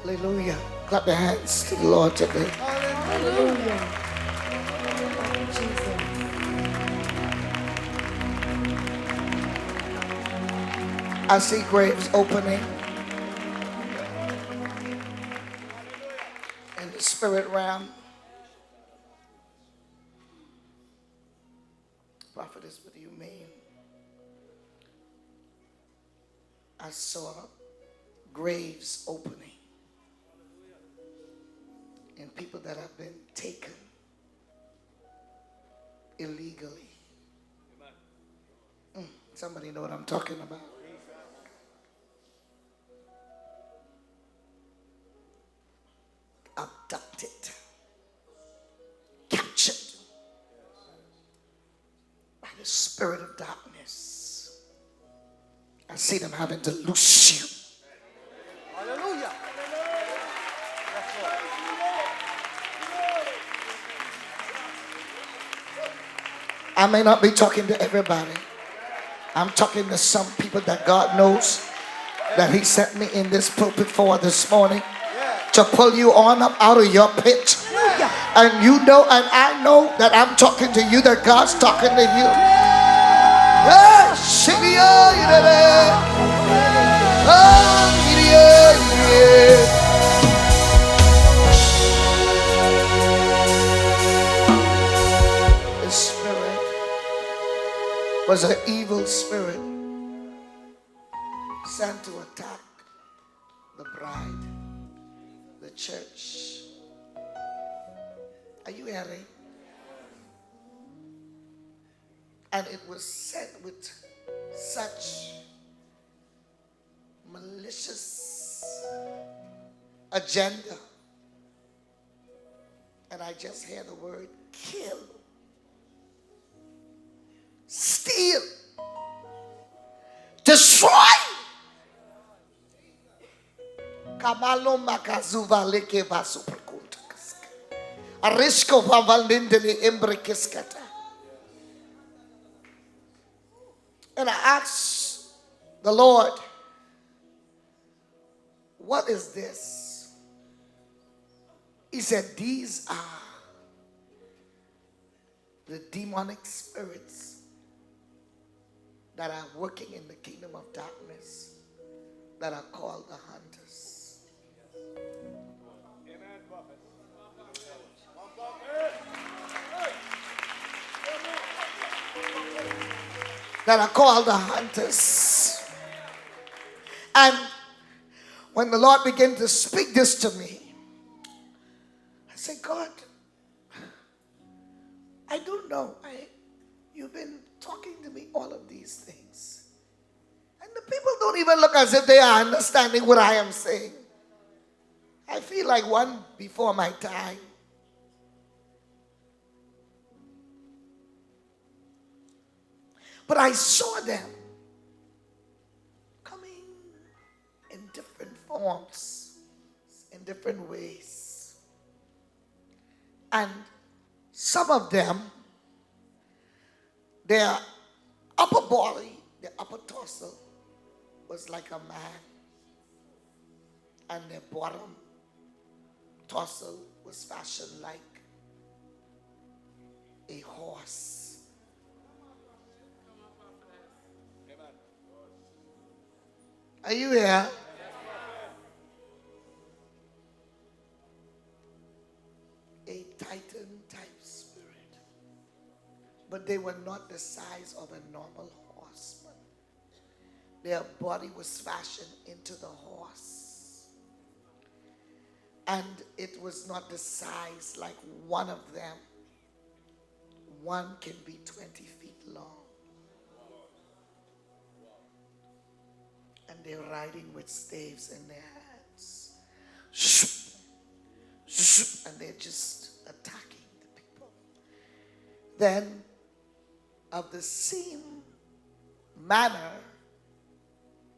Hallelujah. Clap your hands to the Lord today. Hallelujah. Jesus. I see graves opening in the spirit realm. Prophetess, what do you mean? I saw graves opening in people that have been taken illegally. Somebody know what I'm talking about. Abducted, captured by the spirit of darkness. I see them having to loose you. Hallelujah. I may not be talking to everybody. I'm talking to some people that God knows that He sent me in this pulpit for this morning to pull you on up out of your pit. And you know, and I know that I'm talking to you, that God's talking to you. Yeah, the spirit was an evil spirit sent to attack the bride, the church. Are you hearing? And it was sent with such malicious agenda. And I just hear the word kill, steal, destroy. Kamalo makazuva leke vasu prakuntakas. Arisko vavalindele embrekiskata. And I asked the Lord, what is this? He said, these are the demonic spirits that are working in the kingdom of darkness that are called the hunters. Amen, prophet. That are called the hunters. And when the Lord began to speak this to me, I said, God, I don't know. You've been talking to me all of these things. And the people don't even look as if they are understanding what I am saying. I feel like one before my time. But I saw them coming in different forms, in different ways. And some of them, their upper body, their upper torso was like a man. And their bottom torso was fashioned like a horse. Are you here? A titan type spirit. But they were not the size of a normal horseman. Their body was fashioned into the horse. And it was not the size like one of them. One can be 20 feet long. And they're riding with staves in their hands. And they're just attacking the people. Then, of the same manner,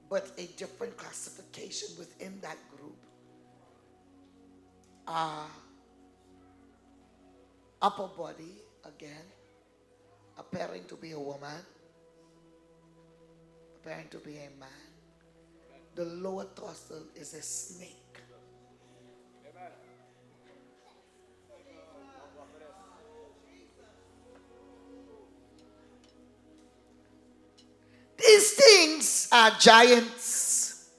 but a different classification within that group, upper body, again, appearing to be a woman, appearing to be a man. The lower torso is a snake. are giants.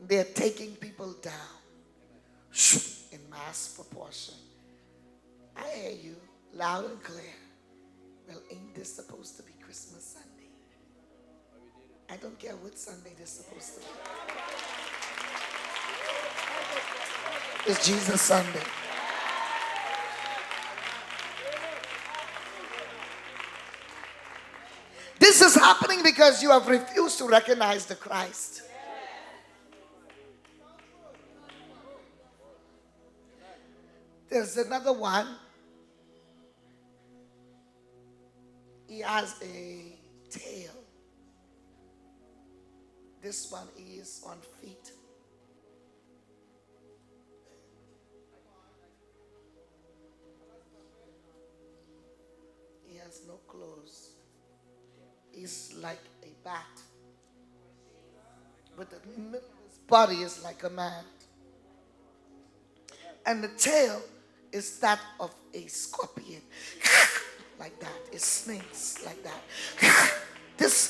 They're taking people down in mass proportion. I hear you loud and clear. Well, ain't this supposed to be Christmas Sunday? I don't care what Sunday this is supposed to be. It's Jesus Sunday. This is happening because you have refused to recognize the Christ. There's another one. He has a tail. This one is on feet. He has no clothes. He's like a bat. But the middle of his body is like a man. And the tail is that of a scorpion. Like that. It snakes like that.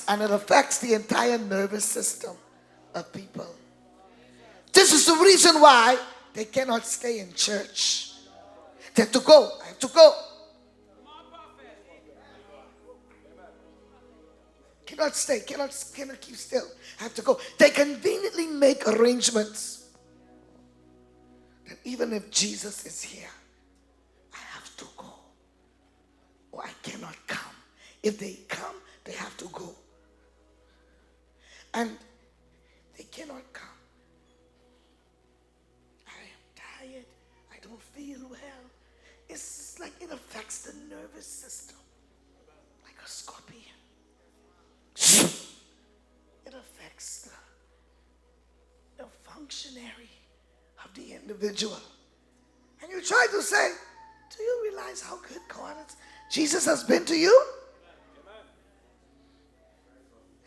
And it affects the entire nervous system of people. This is the reason why they cannot stay in church. They have to go. I have to go. Cannot stay, cannot keep still. I have to go. They conveniently make arrangements that even if Jesus is here, I have to go. Or I cannot come. If they come, they have to go. And they cannot come. I am tired. I don't feel well. It's like it affects the nervous system. Like a scorpion. It affects the functionary of the individual. And you try to say, do you realize how good God is? Jesus has been to you?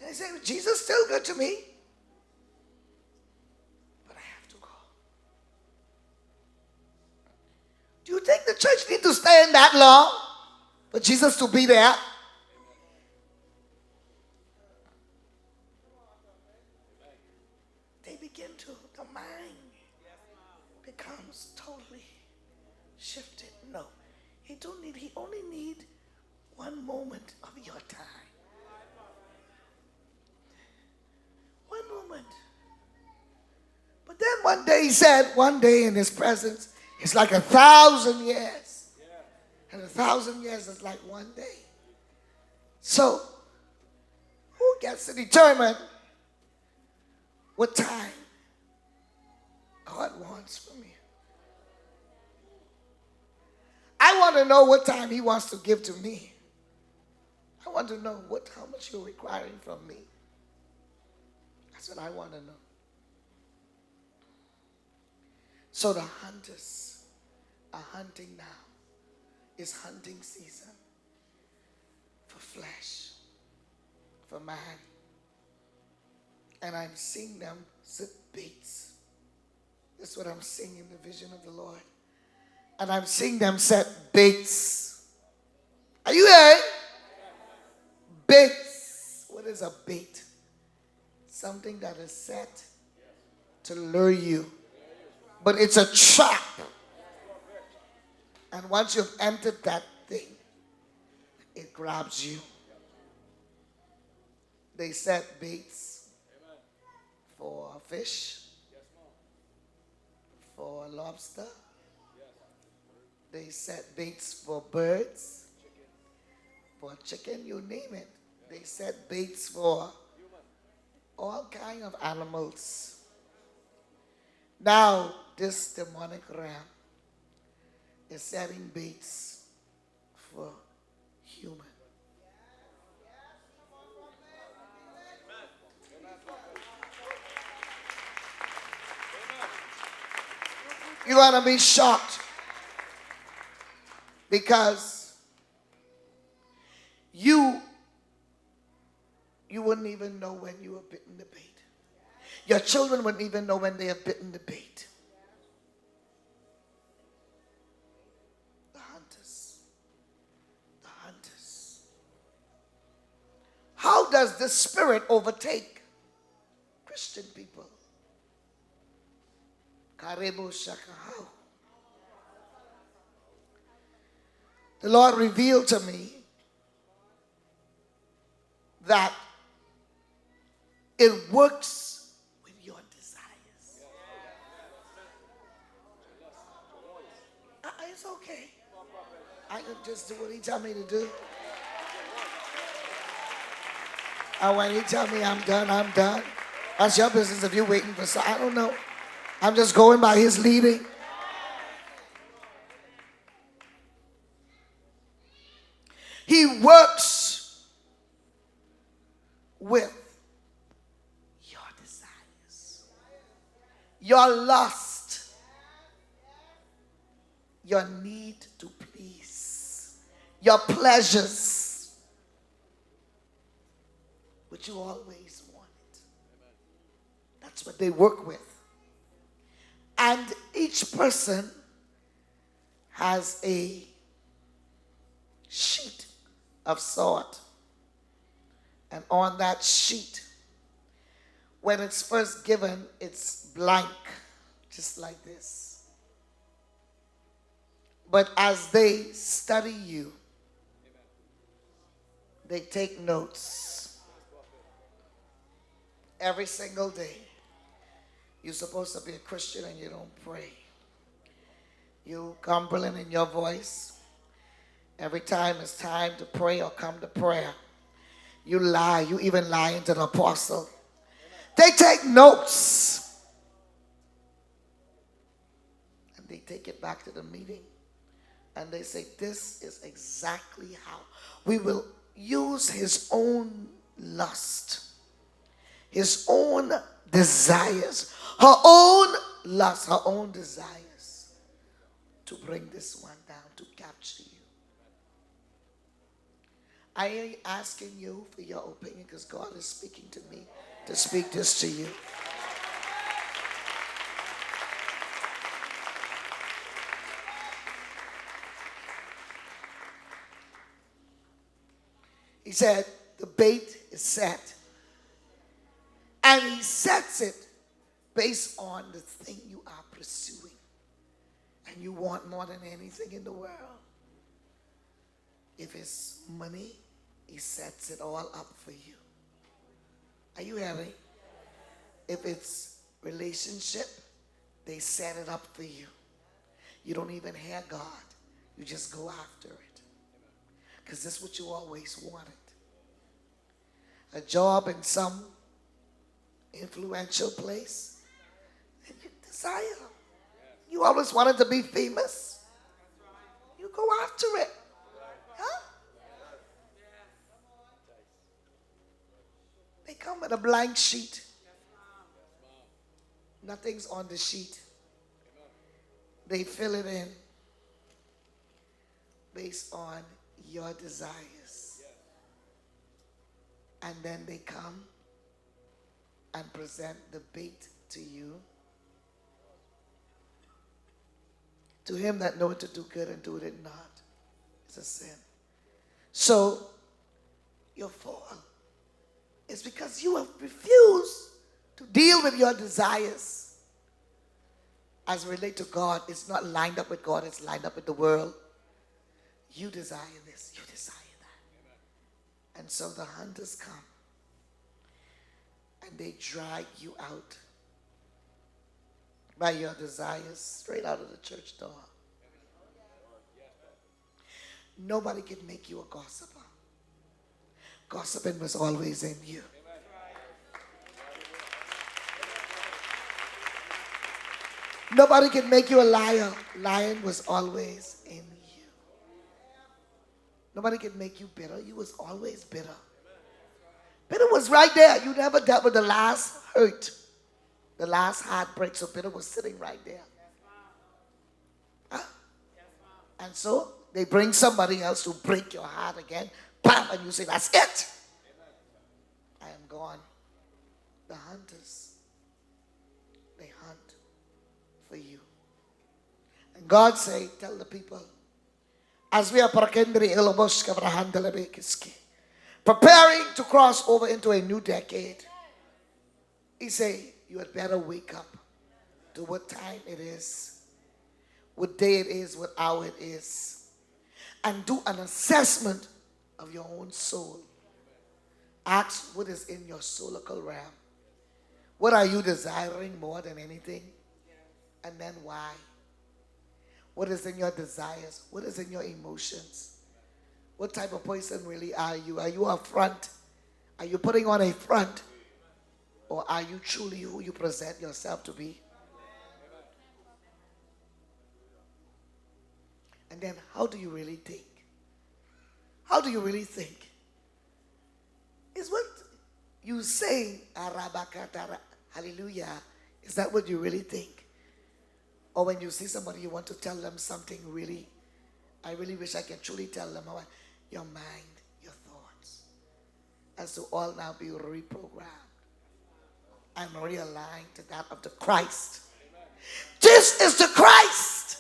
And they say, Jesus is still good to me. But I have to go. Do you think the church need to stay in that long for Jesus to be there? The mind becomes totally shifted. No, he only need 1 moment of your time. 1 moment. But then one day he said, one day in his presence is like 1,000 years. And 1,000 years is like 1 day. So, who gets to determine what time God wants from me? I want to know what time he wants to give to me. I want to know how much you're requiring from me. That's what I want to know. So the hunters are hunting now. It's hunting season for flesh, for man. And I'm seeing them set baits. That's what I'm seeing in the vision of the Lord. And I'm seeing them set baits. Are you hearing? Baits. What is a bait? Something that is set to lure you. But it's a trap. And once you've entered that thing, it grabs you. They set baits for fish, for lobster. They set baits for birds, for chicken, you name it. They set baits for all kinds of animals. Now, this demonic realm is setting baits for human. You're going to be shocked because you wouldn't even know when you were bitten the bait. Your children wouldn't even know when they have bitten the bait. The hunters. The hunters. How does the spirit overtake Christian people. Karebo shakahau. The Lord revealed to me that it works with your desires. It's okay. I can just do what he tell me to do. And when he tell me I'm done, I'm done. That's your business if you're waiting for something. I don't know. I'm just going by his leading. He works with your desires, your lust, your need to please, your pleasures, which you always wanted. That's what they work with. And each person has a sheet of salt. And on that sheet, when it's first given, it's blank, just like this. But as they study you, they take notes every single day. You're supposed to be a Christian and you don't pray. You grumbling in your voice. Every time it's time to pray or come to prayer, you lie. You even lying to the apostle. They take notes. And they take it back to the meeting. And they say, this is exactly how we will use his own lust, his own desires, her own lust, her own desires to bring this one down, to capture you. I am asking you for your opinion because God is speaking to me to speak this to you. He said, the bait is set. And he sets it based on the thing you are pursuing. And you want more than anything in the world. If it's money, he sets it all up for you. Are you hearing? If it's relationship, they set it up for you. You don't even hear God. You just go after it. Because this is what you always wanted. A job in some influential place. And you desire. You always wanted to be famous. You go after it. Huh? They come with a blank sheet. Nothing's on the sheet. They fill it in based on your desires. And then they come and present the bait to you. To him that knoweth to do good and doeth it not is a sin. So your fall is because you have refused to deal with your desires as relate to God. It's not lined up with God, it's lined up with the world. You desire this, you desire that. And so the hunters come and they drag you out by your desires straight out of the church door. Nobody can make you a gossiper. Gossiping was always in you. Nobody can make you a liar. Lying was always in you. Nobody can make you bitter. You was always bitter. Bitter was right there. You never dealt with the last hurt, the last heartbreak. So bitter was sitting right there. Huh? And so they bring somebody else to break your heart again. Bam! And you say, that's it. I am gone. The hunters, they hunt for you. And God say, tell the people, as we are preparing to cross over into a new decade, He say, you had better wake up to what time it is, what day it is, what hour it is, and do an assessment of your own soul. Ask what is in your soulical realm. What are you desiring more than anything? And then why? What is in your desires? What is in your emotions? What type of person really are you? Are you a front? Are you putting on a front? Or are you truly who you present yourself to be? And then how do you really think? How do you really think? Is what you say, Arabakatara, hallelujah, is that what you really think? Or when you see somebody, you want to tell them something really, I really wish I can truly tell them how your mind, your thoughts, as to all now be reprogrammed and realigned to that of the Christ. This is the Christ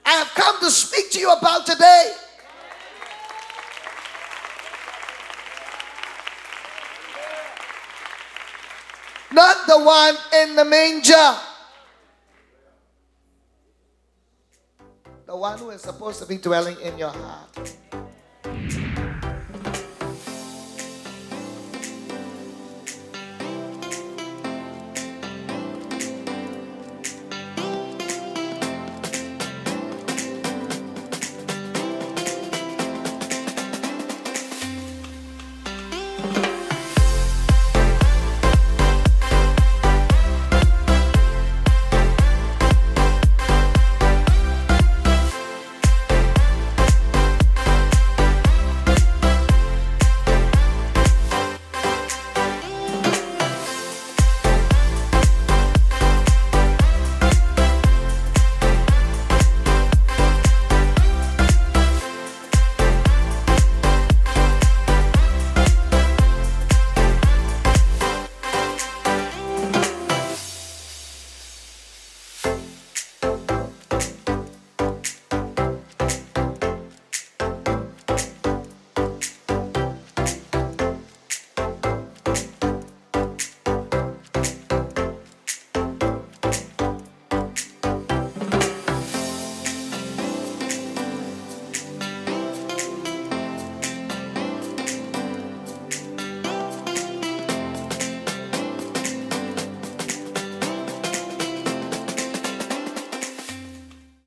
I have come to speak to you about today. Not the one in the manger. The one who is supposed to be dwelling in your heart.